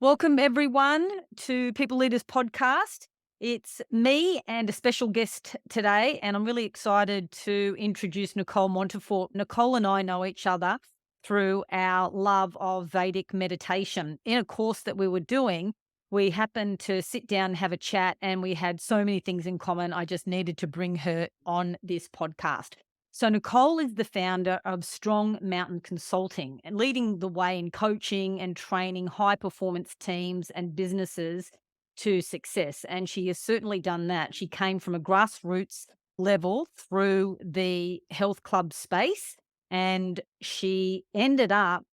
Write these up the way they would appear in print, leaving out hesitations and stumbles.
Welcome, everyone, to People Leaders Podcast. It's me and a special guest today, and I'm really excited to introduce Nicole Monteforte. Nicole and I know each other through our love of Vedic meditation. In a course that we were doing, we happened to sit down and have a chat, and we had so many things in common. I just needed to bring her on this podcast. So, Nicole is the founder of Strong Mountain Consulting and leading the way in coaching and training high performance teams and businesses to success. And she has certainly done that. She came from a grassroots level through the health club space, and she ended up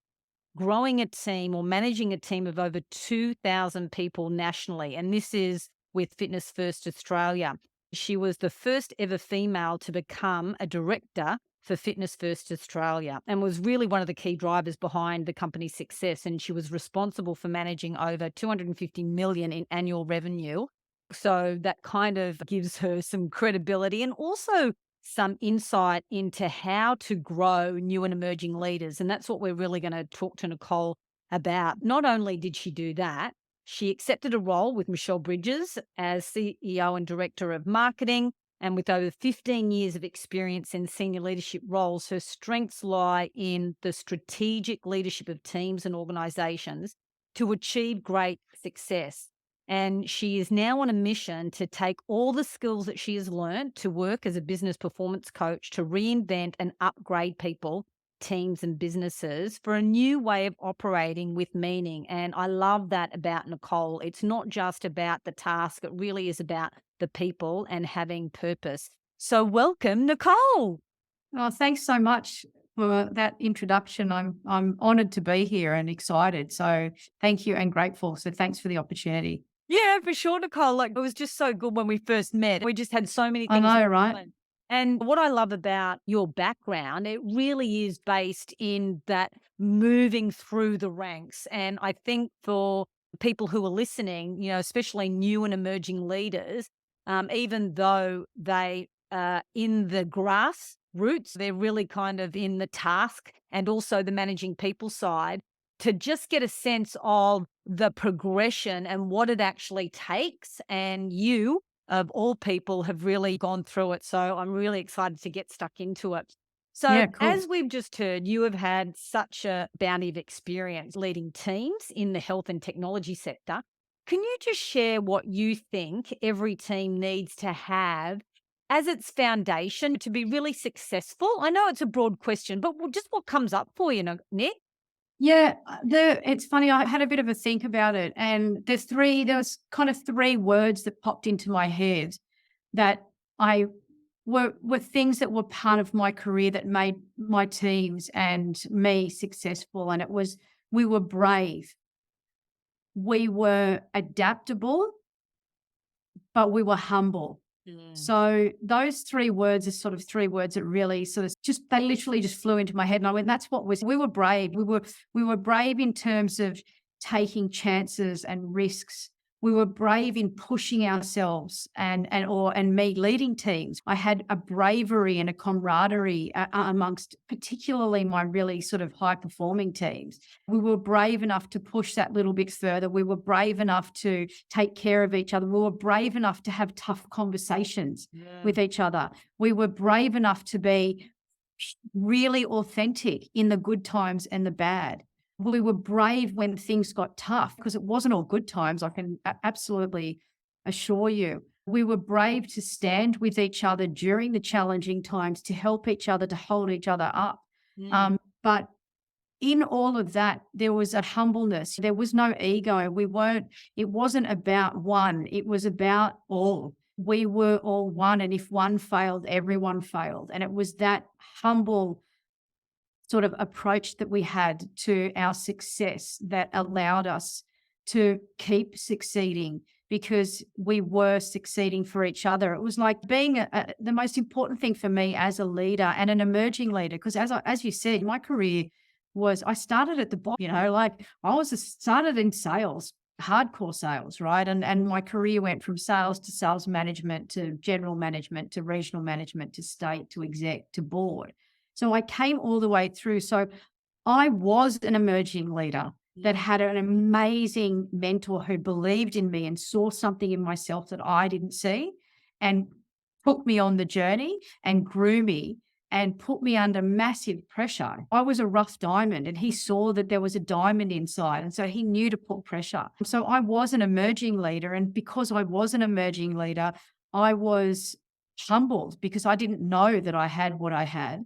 growing a team or managing a team of over 2,000 people nationally. And this is with Fitness First Australia. She was the first ever female to become a director for Fitness First Australia and was really one of the key drivers behind the company's success. And she was responsible for managing over 250 million in annual revenue. So that kind of gives her some credibility and also some insight into how to grow new and emerging leaders. And that's what we're really going to talk to Nicole about. Not only did she do that, she accepted a role with Michelle Bridges as CEO and Director of Marketing. And with over 15 years of experience in senior leadership roles, her strengths lie in the strategic leadership of teams and organizations to achieve great success. And she is now on a mission to take all the skills that she has learned to work as a business performance coach to reinvent and upgrade people, teams, and businesses for a new way of operating with meaning. And I love that about Nicole. It's not just about the task, it really is about the people and having purpose. So, welcome, Nicole. Oh, thanks so much for that introduction. I'm honoured to be here and excited. So thank you and grateful. So thanks for the opportunity. Yeah, for sure, Nicole. Like, it was just so good when we first met. We just had so many I things in know, right? common. And what I love about your background, it really is based in that moving through the ranks. And I think for people who are listening, especially new and emerging leaders, even though they are in the grass roots, they're really kind of in the task and also the managing people side to just get a sense of the progression and what it actually takes. And you, of all people, have really gone through it. So I'm really excited to get stuck into it. So, Yeah, cool. as we've just heard, you have had such a bounty of experience leading teams in the health and technology sector. Can you just share what you think every team needs to have as its foundation to be really successful? I know it's a broad question, but just what comes up for you, Nick? Yeah, it's funny. I had a bit of a think about it, and there was kind of three words that popped into my head that I were things that were part of my career that made my teams and me successful. And it was we were brave, we were adaptable, but we were humble. Mm. So those three words are sort of three words that really sort of just they literally just flew into my head. And I went, that's what we were brave. We were brave in terms of taking chances and risks. We were brave in pushing ourselves and me leading teams. I had a bravery and a camaraderie amongst particularly my really sort of high performing teams. We were brave enough to push that little bit further. We were brave enough to take care of each other. We were brave enough to have tough conversations Yeah. with each other. We were brave enough to be really authentic in the good times and the bad. We were brave when things got tough because it wasn't all good times. I can absolutely assure you. We were brave to stand with each other during the challenging times, to help each other, to hold each other up. But in all of that, there was a humbleness. There was no ego. It wasn't about one. It was about all. We were all one. And if one failed, everyone failed. And it was that humble sort of approach that we had to our success that allowed us to keep succeeding because we were succeeding for each other. It was like being the most important thing for me as a leader and an emerging leader. Because as you said, my career was I started at the bottom. Like started in sales, hardcore sales, right? And my career went from sales to sales management to general management to regional management to state to exec to board. So I came all the way through. So I was an emerging leader that Mm. had an amazing mentor who believed in me and saw something in myself that I didn't see and took me on the journey and grew me and put me under massive pressure. I was a rough diamond and he saw that there was a diamond inside. And so he knew to put pressure. So I was an emerging leader. And because I was an emerging leader, I was humbled because I didn't know that I had what I had.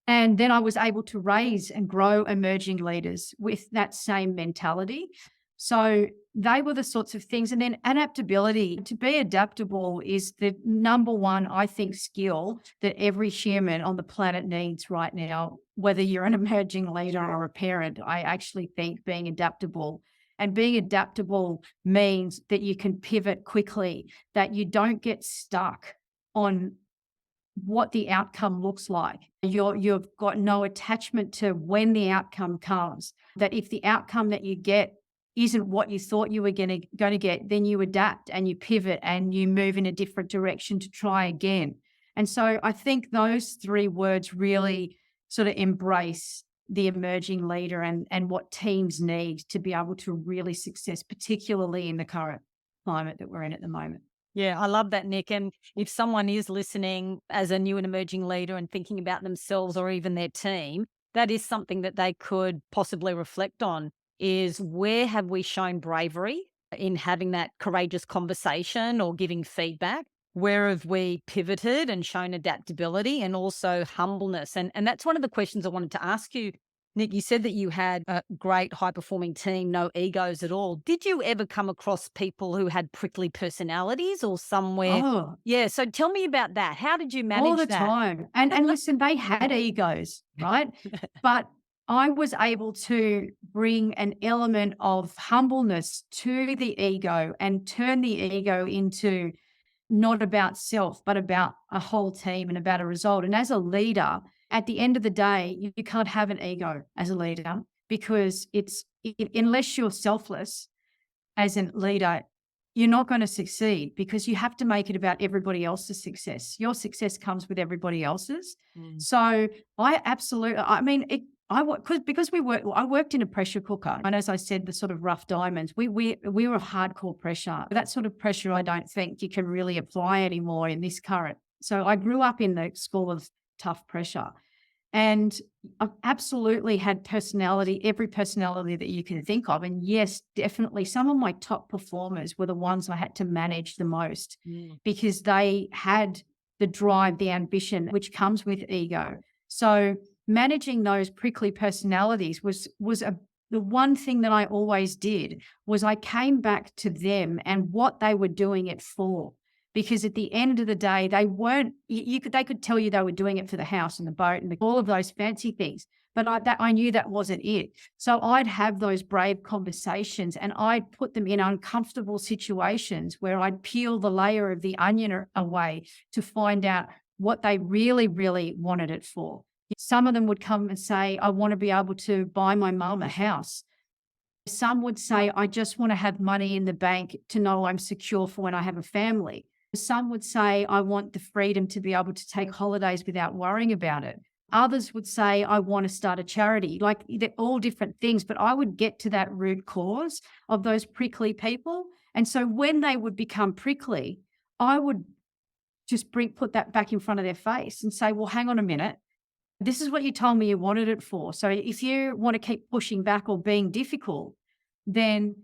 And then I was able to raise and grow emerging leaders with that same mentality. So they were the sorts of things. And then adaptability. To be adaptable is the number one, I think, skill that every human on the planet needs right now, whether you're an emerging leader or a parent. I actually think being adaptable. And being adaptable means that you can pivot quickly, that you don't get stuck on what the outcome looks like. You've got no attachment to when the outcome comes. That if the outcome that you get isn't what you thought you were going to get, then you adapt and you pivot and you move in a different direction to try again. And so I think those three words really sort of embrace the emerging leader and what teams need to be able to really success, particularly in the current climate that we're in at the moment. Yeah, I love that, Nick. And if someone is listening as a new and emerging leader and thinking about themselves or even their team, that is something that they could possibly reflect on is where have we shown bravery in having that courageous conversation or giving feedback? Where have we pivoted and shown adaptability and also humbleness? And that's one of the questions I wanted to ask you, Nick. You said that you had a great high performing team, no egos at all. Did you ever come across people who had prickly personalities or somewhere? Oh, Yeah. So tell me about that. How did you all manage the that? time. And listen, they had egos, right? But I was able to bring an element of humbleness to the ego and turn the ego into not about self, but about a whole team and about a result. And as a leader, at the end of the day, you can't have an ego as a leader because unless you're selfless, as a leader, you're not going to succeed because you have to make it about everybody else's success. Your success comes with everybody else's. Mm. So I absolutely, I mean, because I worked in a pressure cooker, and as I said, the sort of rough diamonds, we were hardcore pressure. That sort of pressure, I don't think you can really apply anymore in this current. So I grew up in the school of tough pressure. And I've absolutely had every personality that you can think of. And yes, definitely some of my top performers were the ones I had to manage the most Mm. because they had the drive, the ambition, which comes with ego. So managing those prickly personalities the one thing that I always did was I came back to them and what they were doing it for. Because at the end of the day, they weren't. They could tell you they were doing it for the house and the boat and all of those fancy things, but I knew that wasn't it. So I'd have those brave conversations, and I'd put them in uncomfortable situations where I'd peel the layer of the onion away to find out what they really, really wanted it for. Some of them would come and say, "I want to be able to buy my mum a house." Some would say, "I just want to have money in the bank to know I'm secure for when I have a family." Some would say, "I want the freedom to be able to take holidays without worrying about it." Others would say, "I want to start a charity." Like they're all different things, but I would get to that root cause of those prickly people. And so when they would become prickly, I would just put that back in front of their face and say, "Well, hang on a minute. This is what you told me you wanted it for. So if you want to keep pushing back or being difficult, then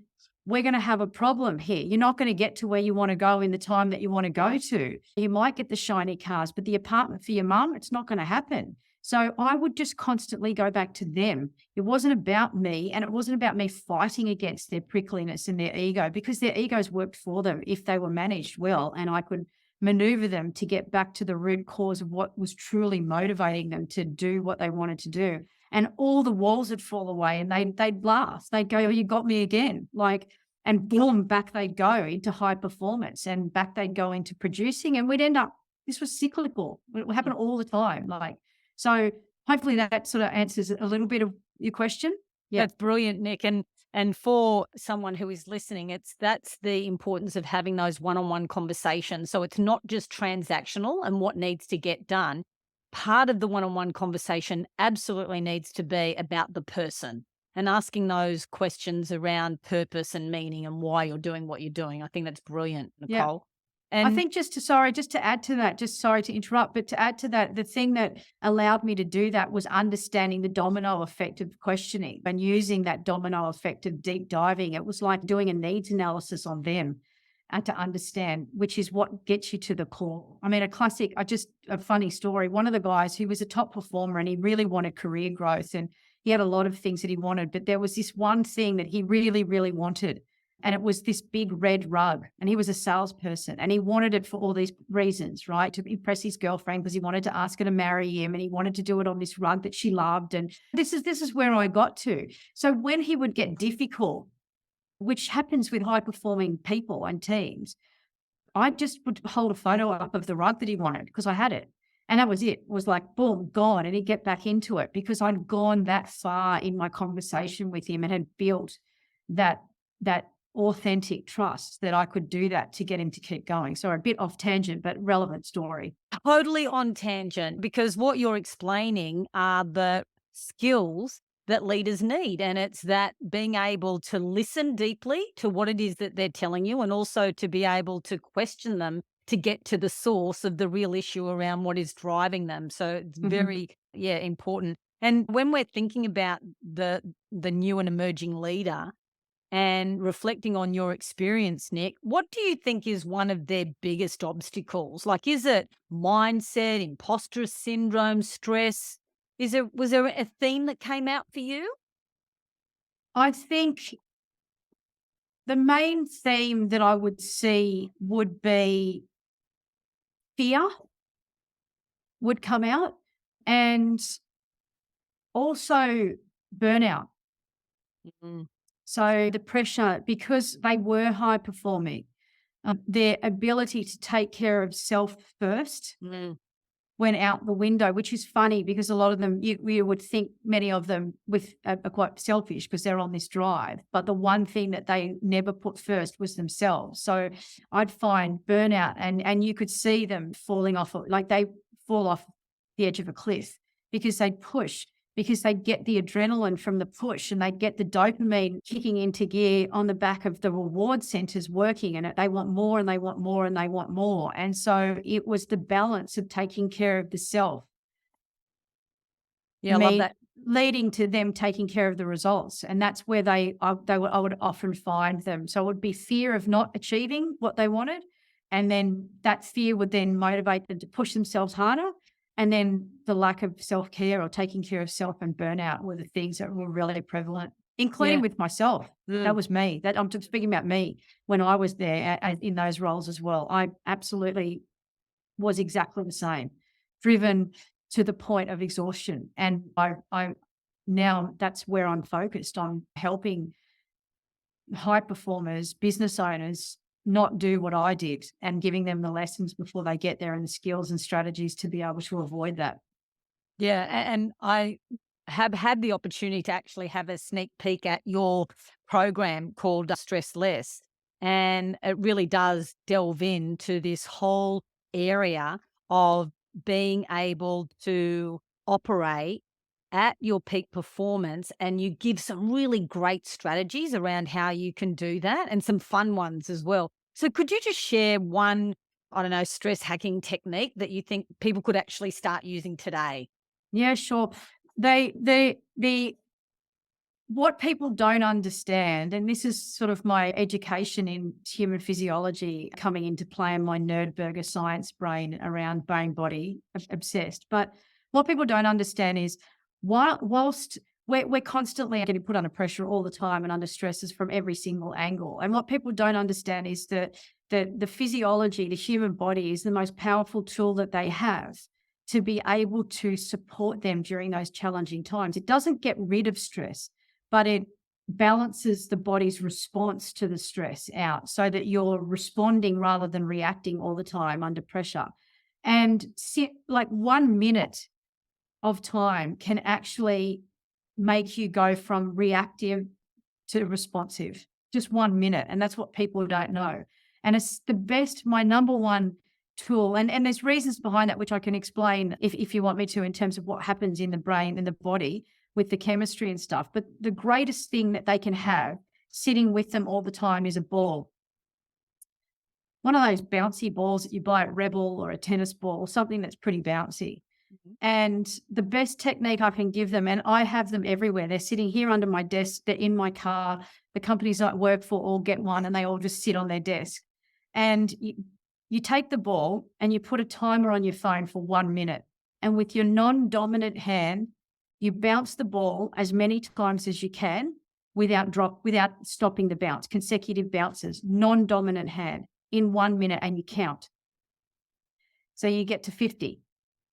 we're going to have a problem here. You're not going to get to where you want to go in the time that you want to go to. You might get the shiny cars, but the apartment for your mum, it's not going to happen." So I would just constantly go back to them. It wasn't about me, and it wasn't about me fighting against their prickliness and their ego, because their egos worked for them if they were managed well, and I could maneuver them to get back to the root cause of what was truly motivating them to do what they wanted to do. And all the walls would fall away and they'd laugh. They'd go, "Oh, you got me again." And boom, back they'd go into high performance and back they'd go into producing. And we'd end up, this was cyclical. It would happen all the time. So hopefully that sort of answers a little bit of your question. Yeah. That's brilliant, Nick. And for someone who is listening, that's the importance of having those one-on-one conversations. So it's not just transactional and what needs to get done. Part of the one-on-one conversation absolutely needs to be about the person. and asking those questions around purpose and meaning and why you're doing what you're doing. I think that's brilliant, Yeah. Nicole. I And think just to add to that, just sorry to interrupt, but to add to that, the thing that allowed me to do that was understanding the domino effect of questioning and using that domino effect of deep diving. It was like doing a needs analysis on them and to understand, which is what gets you to the core. I mean, a funny story. One of the guys who was a top performer and he really wanted career growth and he had a lot of things that he wanted, but there was this one thing that he really, really wanted. And it was this big red rug. And he was a salesperson and he wanted it for all these reasons, right? To impress his girlfriend because he wanted to ask her to marry him and he wanted to do it on this rug that she loved. And this is where I got to. So when he would get difficult, which happens with high performing people and teams, I just would hold a photo up of the rug that he wanted because I had it. And that was it. It was like, boom, gone. And he'd get back into it because I'd gone that far in my conversation with him and had built that authentic trust that I could do that to get him to keep going. So a bit off tangent, but relevant story. totally on tangent, because what you're explaining are the skills that leaders need. And it's that being able to listen deeply to what it is that they're telling you, and also to be able to question them to get to the source of the real issue around what is driving them. So it's Mhm. very, yeah, important. And when we're thinking about the new and emerging leader, and reflecting on your experience, Nick, what do you think is one of their biggest obstacles? Like, is it mindset, imposter syndrome, stress? Was there a theme that came out for you? I think the main theme that I would see would be fear would come out and also burnout. Mm, So the pressure, because they were high performing, their ability to take care of self first mm, went out the window, which is funny because a lot of them, you would think many of them are quite selfish because they're on this drive. But the one thing that they never put first was themselves. So I'd find burnout and you could see them falling off, like they fall off the edge of a cliff because they push, because they get the adrenaline from the push and they get the dopamine kicking into gear on the back of the reward centers working and they want more and they want more and they want more. And so it was the balance of taking care of the self, yeah, I love me that. leading to them taking care of the results. And that's where I would often find them. So it would be fear of not achieving what they wanted. And then that fear would then motivate them to push themselves harder. And then the lack of self-care or taking care of self and burnout were the things that were really prevalent, including Yeah. with myself. That Mm. was me. That I'm speaking about me when I was there in those roles as well. I absolutely was exactly the same, driven to the point of exhaustion. And I now that's where I'm focused on helping high performers, business owners not do what I did and giving them the lessons before they get there and the skills and strategies to be able to avoid that. Yeah, and I have had the opportunity to actually have a sneak peek at your program called Stress Less, and it really does delve into this whole area of being able to operate at your peak performance, and you give some really great strategies around how you can do that and some fun ones as well. So could you just share one, I don't know, stress hacking technique that you think people could actually start using today? Yeah, sure. The what people don't understand, and this is sort of my education in human physiology coming into play in my nerdburger science brain around brain body obsessed. But what people don't understand is whilst we're constantly getting put under pressure all the time and under stresses from every single angle. And what people don't understand is that the physiology, the human body is the most powerful tool that they have to be able to support them during those challenging times. It doesn't get rid of stress, but it balances the body's response to the stress out so that you're responding rather than reacting all the time under pressure. And like 1 minute of time can actually make you go from reactive to responsive, just 1 minute. And that's what people don't know. And it's my number one tool. And there's reasons behind that, which I can explain if you want me to, in terms of what happens in the brain and the body with the chemistry and stuff. But the greatest thing that they can have sitting with them all the time is a ball. One of those bouncy balls that you buy at Rebel, or a tennis ball, something that's pretty bouncy. And the best technique I can give them, and I have them everywhere. They're sitting here under my desk. They're in my car. The companies I work for all get one, and they all just sit on their desk. And you take the ball and you put a timer on your phone for 1 minute. And with your non-dominant hand, you bounce the ball as many times as you can without stopping the bounce. Consecutive bounces, non-dominant hand in 1 minute, and you count. So you get to 50.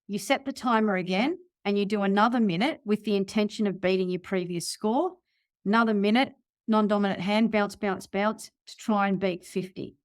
You set the timer again and you do another minute with the intention of beating your previous score. Another minute, non-dominant hand, bounce, bounce, bounce, to try and beat 50.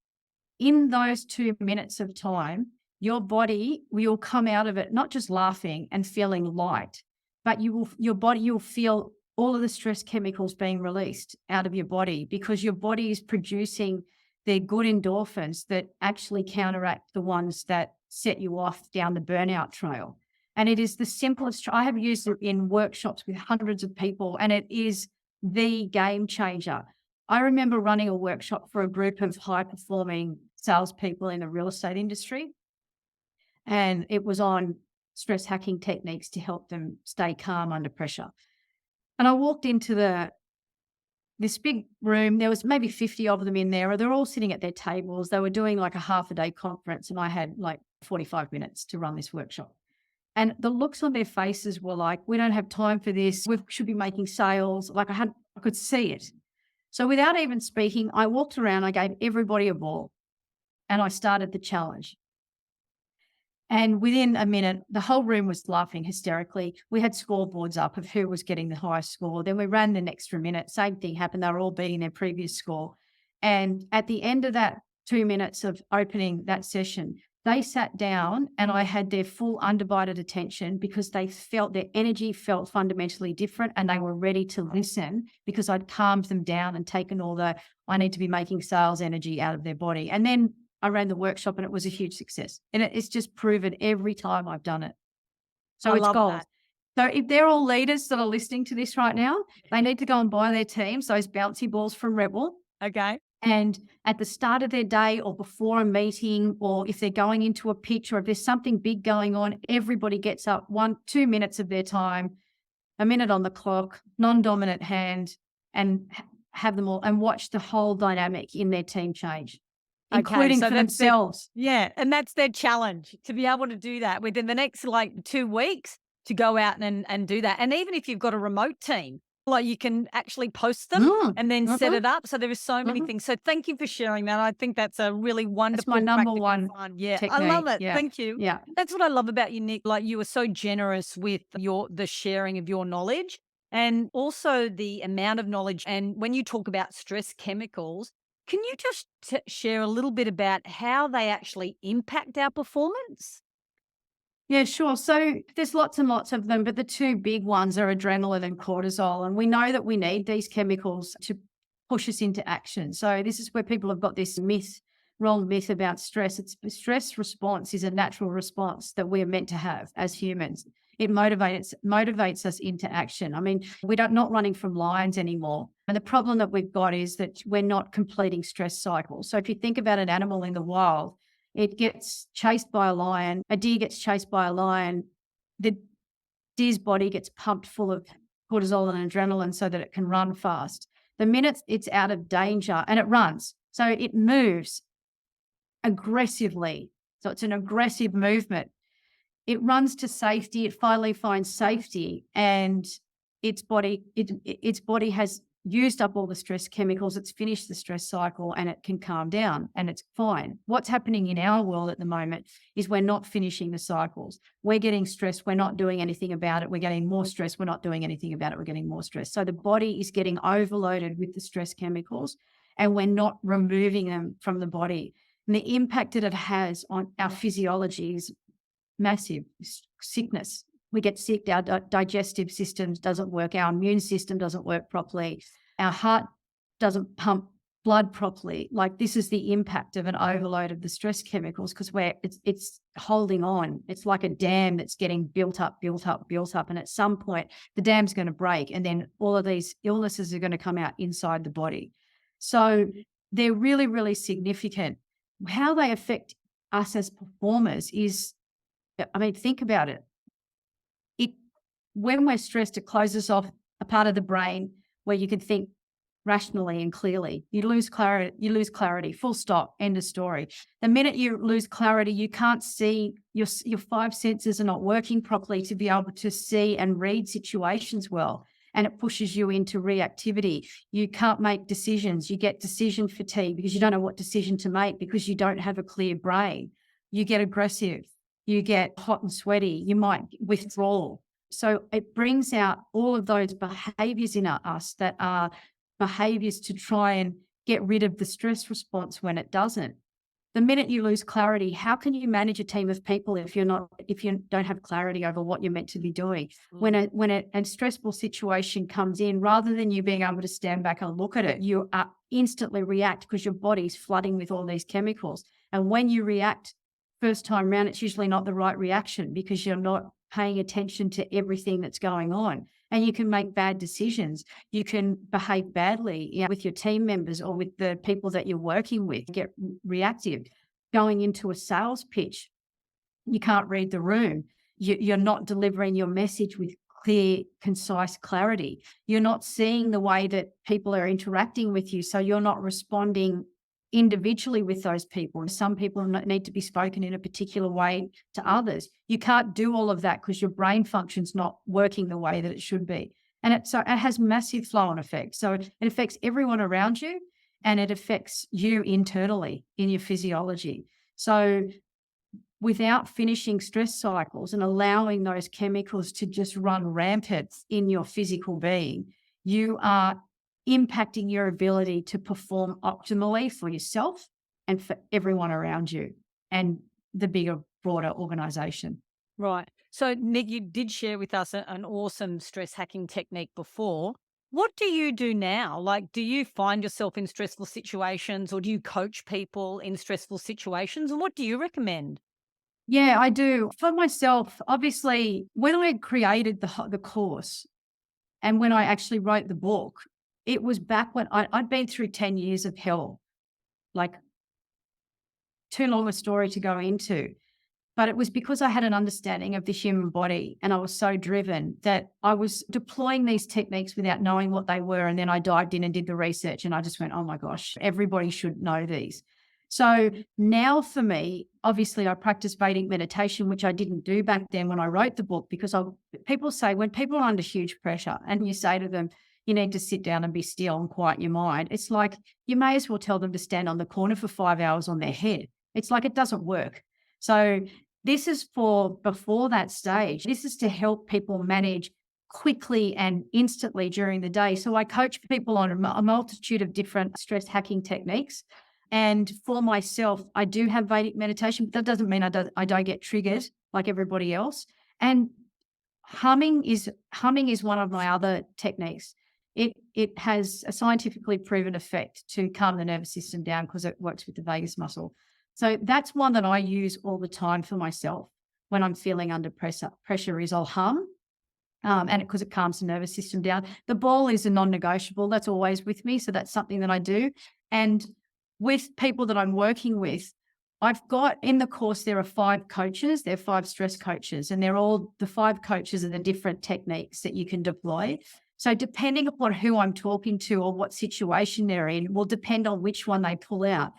In those 2 minutes of time, your body will come out of it not just laughing and feeling light, but your body will feel all of the stress chemicals being released out of your body, because your body is producing their good endorphins that actually counteract the ones that set you off down the burnout trail. And it is the simplest. I have used it in workshops with hundreds of people, and it is the game changer. I remember running a workshop for a group of high-performing salespeople in the real estate industry, and it was on stress hacking techniques to help them stay calm under pressure. And I walked into this big room. There was maybe 50 of them in there. They're all sitting at their tables. They were doing like a half-a-day conference, and I had like 45 minutes to run this workshop. And the looks on their faces were like, we don't have time for this. We should be making sales. Like I could see it. So without even speaking, I walked around, I gave everybody a ball, and I started the challenge. And within a minute, the whole room was laughing hysterically. We had scoreboards up of who was getting the highest score. Then we ran the extra minute. Same thing happened. They were all beating their previous score. And at the end of that 2 minutes of opening that session, they sat down and I had their full undivided attention, because they felt their energy felt fundamentally different, and they were ready to listen because I'd calmed them down and taken all the I need to be making sales energy out of their body. And then I ran the workshop and it was a huge success. And it's just proven every time I've done it. So I it's love gold. that. So if they're all leaders that are listening to this right now, they need to go and buy their teams those bouncy balls from Rebel. Okay. And at the start of their day, or before a meeting, or if they're going into a pitch, or if there's something big going on, everybody gets up 1-2 minutes of their time, a minute on the clock, non-dominant hand, and have them all and watch the whole dynamic in their team change, including so for that's themselves. Yeah. And that's their challenge, to be able to do that within the next like 2 weeks, to go out and do that. And even if you've got a remote team, like you can actually post them and then set it up. So there is so many things. So thank you for sharing that. I think that's a really That's wonderful, my number practical, one fun. Yeah, I technique. love it. Yeah. Thank you. Yeah. That's what I love about you, Nick. Like, you are so generous with the sharing of your knowledge, and also the amount of knowledge. And when you talk about stress chemicals, can you just share a little bit about how they actually impact our performance? Yeah, sure. So there's lots and lots of them, but the two big ones are adrenaline and cortisol. And we know that we need these chemicals to push us into action. So this is where people have got this wrong myth about stress. It's stress response is a natural response that we are meant to have as humans. It motivates us into action. I mean, we're not running from lions anymore. And the problem that we've got is that we're not completing stress cycles. So if you think about an animal in the wild, it gets chased by a lion. A deer gets chased by a lion. The deer's body gets pumped full of cortisol and adrenaline so that it can run fast. The minute it's out of danger, and it runs, so it moves aggressively. So it's an aggressive movement. It runs to safety. It finally finds safety, and its body has used up all the stress chemicals. It's finished the stress cycle, and it can calm down, and it's fine. What's happening in our world at the moment is we're not finishing the cycles. We're getting stressed. We're not doing anything about it. We're getting more stress. We're not doing anything about it. We're getting more stress. So the body is getting overloaded with the stress chemicals, and we're not removing them from the body. And the impact that it has on our physiology is massive. Sickness. We get sick, our digestive system doesn't work, our immune system doesn't work properly, our heart doesn't pump blood properly. Like, this is the impact of an overload of the stress chemicals, because where it's holding on. It's like a dam that's getting built up, built up, built up. And at some point, the dam's going to break. And then all of these illnesses are going to come out inside the body. So they're really, really significant. How they affect us as performers is, I mean, think about it. When we're stressed, it closes off a part of the brain where you can think rationally and clearly. You lose clarity, full stop, end of story. The minute you lose clarity, you can't see, your five senses are not working properly to be able to see and read situations well. And it pushes you into reactivity. You can't make decisions. You get decision fatigue because you don't know what decision to make because you don't have a clear brain. You get aggressive. You get hot and sweaty. You might withdraw. So it brings out all of those behaviors in us that are behaviors to try and get rid of the stress response when it doesn't. The minute you lose clarity, how can you manage a team of people if you don't have clarity over what you're meant to be doing? When a stressful situation comes in, rather than you being able to stand back and look at it, you instantly react because your body's flooding with all these chemicals. And when you react first time round, it's usually not the right reaction because you're not paying attention to everything that's going on. And you can make bad decisions. You can behave badly with your team members or with the people that you're working with, get reactive. Going into a sales pitch, you can't read the room. You're not delivering your message with clear, concise clarity. You're not seeing the way that people are interacting with you, so you're not responding individually with those people. Some people need to be spoken in a particular way to others. You can't do all of that because your brain function's not working the way that it should be. And it has massive flow-on effects. So it affects everyone around you and it affects you internally in your physiology. So without finishing stress cycles and allowing those chemicals to just run rampant in your physical being, you are impacting your ability to perform optimally for yourself and for everyone around you and the bigger, broader organization. Right. So, Nick, you did share with us an awesome stress hacking technique before. What do you do now? Like, do you find yourself in stressful situations or do you coach people in stressful situations? And what do you recommend? Yeah, I do. For myself, obviously, when I created the course and when I actually wrote the book, it was back when I'd been through 10 years of hell, like too long a story to go into. But it was because I had an understanding of the human body and I was so driven that I was deploying these techniques without knowing what they were. And then I dived in and did the research and I just went, oh my gosh, everybody should know these. So now for me, obviously I practice Vedic meditation, which I didn't do back then when I wrote the book, because people say when people are under huge pressure and you say to them, you need to sit down and be still and quiet your mind. It's like you may as well tell them to stand on the corner for 5 hours on their head. It's like it doesn't work. So this is for before that stage. This is to help people manage quickly and instantly during the day. So I coach people on a multitude of different stress hacking techniques. And for myself, I do have Vedic meditation, but that doesn't mean I don't get triggered like everybody else. And humming is one of my other techniques. It has a scientifically proven effect to calm the nervous system down because it works with the vagus muscle. So that's one that I use all the time for myself when I'm feeling under pressure is I'll hum, and because it calms the nervous system down. The ball is a non-negotiable. That's always with me. So that's something that I do. And with people that I'm working with, I've got in the course, there are 5 coaches. There are 5 stress coaches, and they're all the 5 coaches are the different techniques that you can deploy. So depending upon who I'm talking to or what situation they're in will depend on which one they pull out.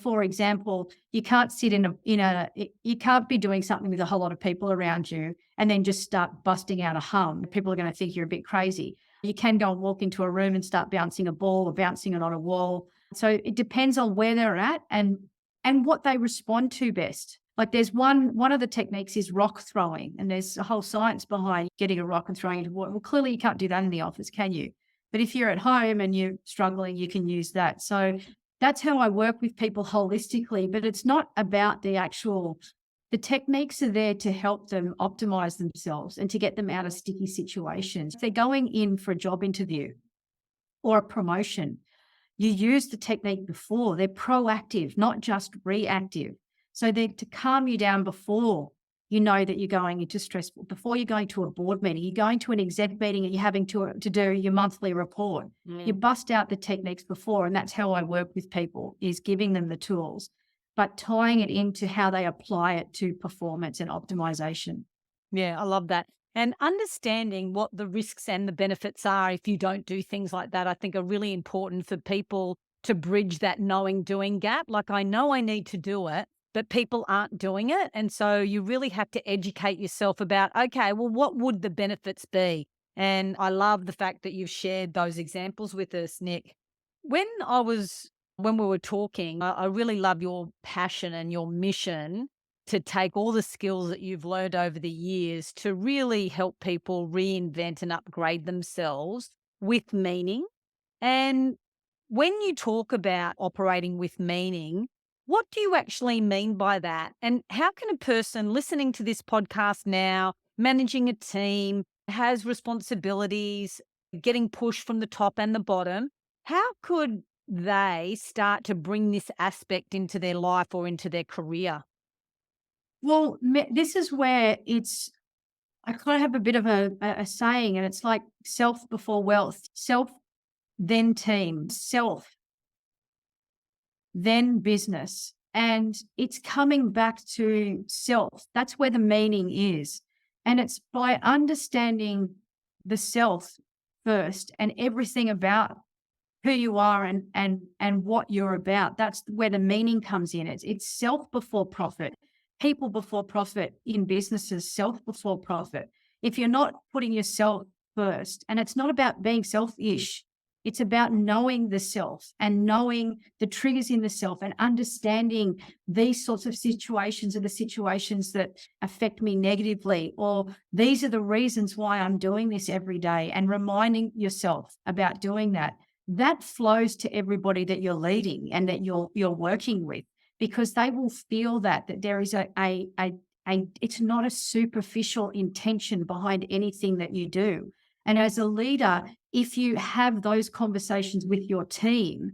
For example, you can't sit you can't be doing something with a whole lot of people around you and then just start busting out a hum. People are going to think you're a bit crazy. You can go and walk into a room and start bouncing a ball or bouncing it on a wall. So it depends on where they're at and what they respond to best. Like there's one of the techniques is rock throwing, and there's a whole science behind getting a rock and throwing it into water. Well, clearly you can't do that in the office, can you? But if you're at home and you're struggling, you can use that. So that's how I work with people holistically, but it's not about the techniques are there to help them optimize themselves and to get them out of sticky situations. If they're going in for a job interview or a promotion, You use the technique before. They're proactive, not just reactive. So they're to calm you down before you know that you're going into stressful, before you're going to a board meeting, you're going to an exec meeting and you're having to do your monthly report. You bust out the techniques before, and that's how I work with people, is giving them the tools, but tying it into how they apply it to performance and optimization. Yeah, I love that. And understanding what the risks and the benefits are if you don't do things like that, I think are really important for people to bridge that knowing doing gap. Like, I know I need to do it, but people aren't doing it. And so you really have to educate yourself about, okay, well, what would the benefits be? And I love the fact that you've shared those examples with us, Nick. When we were talking, I really love your passion and your mission to take all the skills that you've learned over the years to really help people reinvent and upgrade themselves with meaning. And when you talk about operating with meaning, what do you actually mean by that? And how can a person listening to this podcast now, managing a team, has responsibilities, getting pushed from the top and the bottom, how could they start to bring this aspect into their life or into their career? Well, this is where I kind of have a bit of a saying, and it's like self before wealth, self, then team, self, then business. And it's coming back to self. That's where the meaning is. And it's by understanding the self first and everything about who you are and what you're about. That's where the meaning comes in. It's self before profit, people before profit in businesses, self before profit. If you're not putting yourself first, and it's not about being selfish, it's about knowing the self and knowing the triggers in the self and understanding these sorts of situations are the situations that affect me negatively, or these are the reasons why I'm doing this every day, and reminding yourself about doing that. That flows to everybody that you're leading and that you're working with, because they will feel that there is it's not a superficial intention behind anything that you do. And as a leader, if you have those conversations with your team,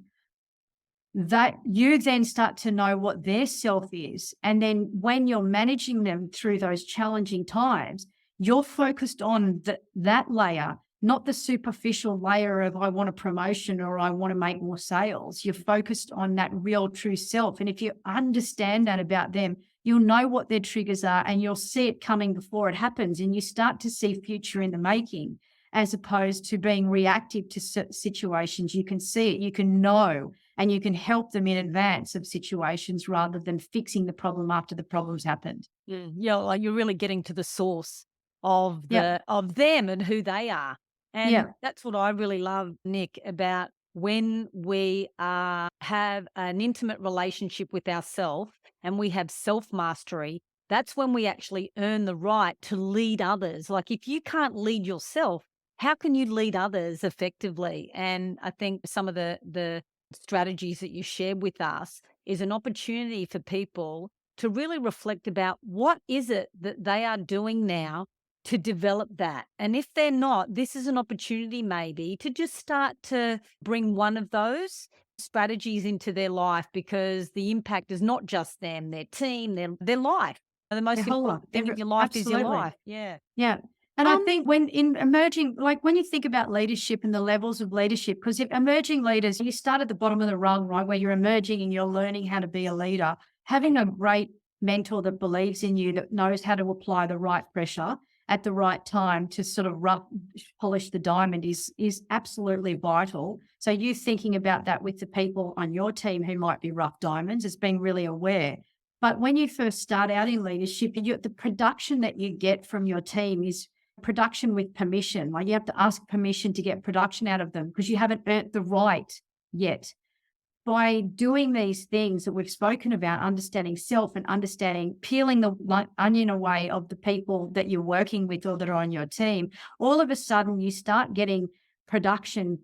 that you then start to know what their self is. And then when you're managing them through those challenging times, you're focused on that layer, not the superficial layer of I want a promotion or I want to make more sales. You're focused on that real true self. And if you understand that about them, you'll know what their triggers are and you'll see it coming before it happens. And you start to see future in the making, as opposed to being reactive to situations. You can see it, you can know, and you can help them in advance of situations rather than fixing the problem after the problem's happened. Yeah, like you're really getting to the source of Yeah, of them and who they are. And yeah. that's what I really love, Nick, about when we have an intimate relationship with ourself and we have self-mastery, that's when we actually earn the right to lead others. Like, if you can't lead yourself, how can you lead others effectively? And I think some of the strategies that you shared with us is an opportunity for people to really reflect about what is it that they are doing now to develop that. And if they're not, this is an opportunity maybe to just start to bring one of those strategies into their life, because the impact is not just them, their team, their life. The Their most whole life. important thing in your life is your Absolutely. life. Yeah. Yeah. And I Um, think when in emerging, like when you think about leadership and the levels of leadership, because if emerging leaders, you start at the bottom of the rung, right, where you're emerging and you're learning how to be a leader, having a great mentor that believes in you, that knows how to apply the right pressure at the right time to sort of polish the diamond is absolutely vital. So you thinking about that with the people on your team who might be rough diamonds is being really aware. But when you first start out in leadership, the production that you get from your team is production with permission. Like, you have to ask permission to get production out of them because you haven't earned the right yet. By doing these things that we've spoken about, understanding self and understanding, peeling the onion away of the people that you're working with or that are on your team, all of a sudden you start getting production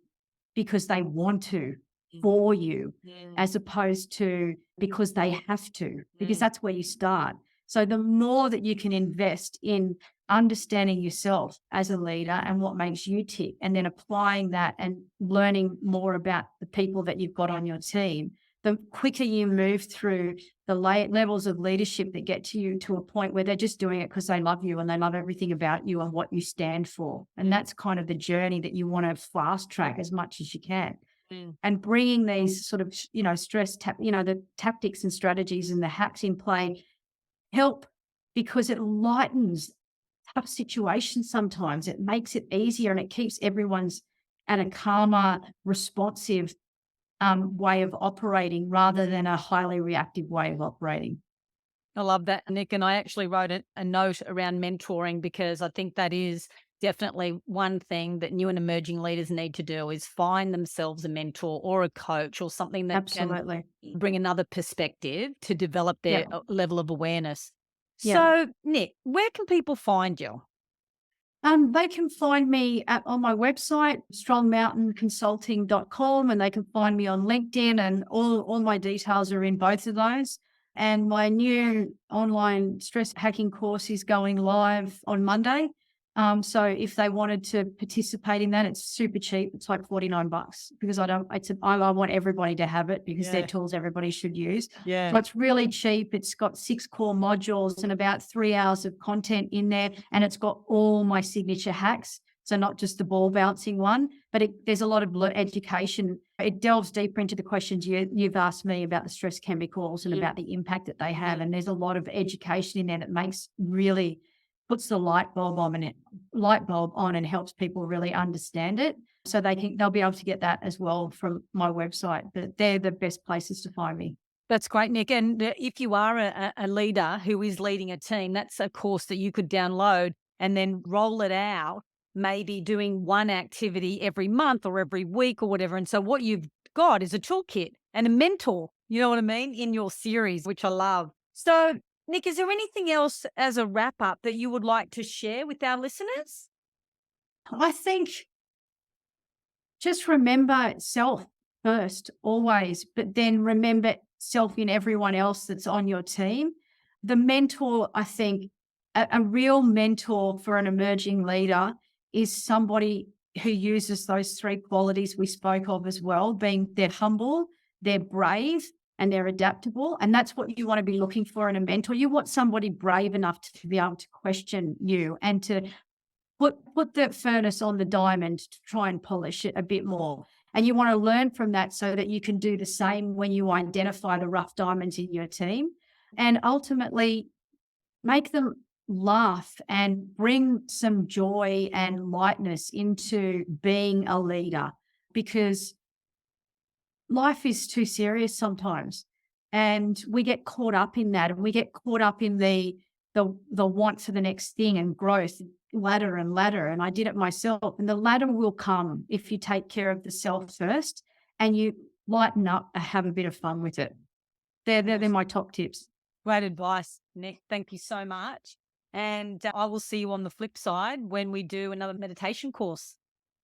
because they want to for you, as opposed to because they have to, because that's where you start. So the more that you can invest in understanding yourself as a leader and what makes you tick, and then applying that and learning more about the people that you've got on your team, the quicker you move through the levels of leadership that get to you to a point where they're just doing it because they love you and they love everything about you and what you stand for. And that's kind of the journey that you want to fast track as much as you can. Mm. And bringing these sort of, the tactics and strategies and the hacks in play help, because it lightens tough situations sometimes. It makes it easier and it keeps everyone's at a calmer, responsive way of operating rather than a highly reactive way of operating. I love that, Nick. And I actually wrote a note around mentoring, because I think that is definitely one thing that new and emerging leaders need to do, is find themselves a mentor or a coach or something that can Absolutely. bring another perspective to develop Yeah. their level of awareness. Yeah. So, Nick, where can people find you? They can find me on my website, strongmountainconsulting.com, and they can find me on LinkedIn, and all my details are in both of those. And my new online stress hacking course is going live on Monday. So if they wanted to participate in that, it's super cheap. It's like $49, because I want everybody to have it, because they're Yeah. tools everybody should use. Yeah. So it's really cheap. It's got 6 core modules and about 3 hours of content in there. And it's got all my signature hacks. So not just the ball bouncing one, but there's a lot of education. It delves deeper into the questions you've asked me about the stress chemicals and about the impact that they have. And there's a lot of education in there that puts the light bulb on and helps people really understand it. So they'll be able to get that as well from my website. But they're the best places to find me. That's great, Nick. And if you are a leader who is leading a team, that's a course that you could download and then roll it out, maybe doing one activity every month or every week or whatever. And so what you've got is a toolkit and a mentor, you know what I mean, in your series, which I love. So, Nick, is there anything else as a wrap up that you would like to share with our listeners? I think just remember self first, always, but then remember self in everyone else that's on your team. The mentor, I think, a real mentor for an emerging leader is somebody who uses those 3 qualities we spoke of as well, being they're humble, they're brave, and they're adaptable. And that's what you want to be looking for in a mentor. You want somebody brave enough to be able to question you and to put the furnace on the diamond to try and polish it a bit more. And you want to learn from that so that you can do the same when you identify the rough diamonds in your team, and ultimately make them laugh and bring some joy and lightness into being a leader, because life is too serious sometimes. And we get caught up in that, and we get caught up in the want for the next thing and growth, ladder and ladder. And I did it myself. And the ladder will come if you take care of the self first and you lighten up and have a bit of fun with it. They're my top tips. Great advice, Nick. Thank you so much. And I will see you on the flip side when we do another meditation course.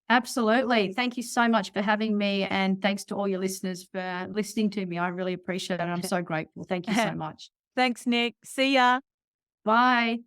Absolutely. Thank you so much for having me. And thanks to all your listeners for listening to me. I really appreciate it. I'm so grateful. Thank you so much. Thanks, Nick. See ya. Bye.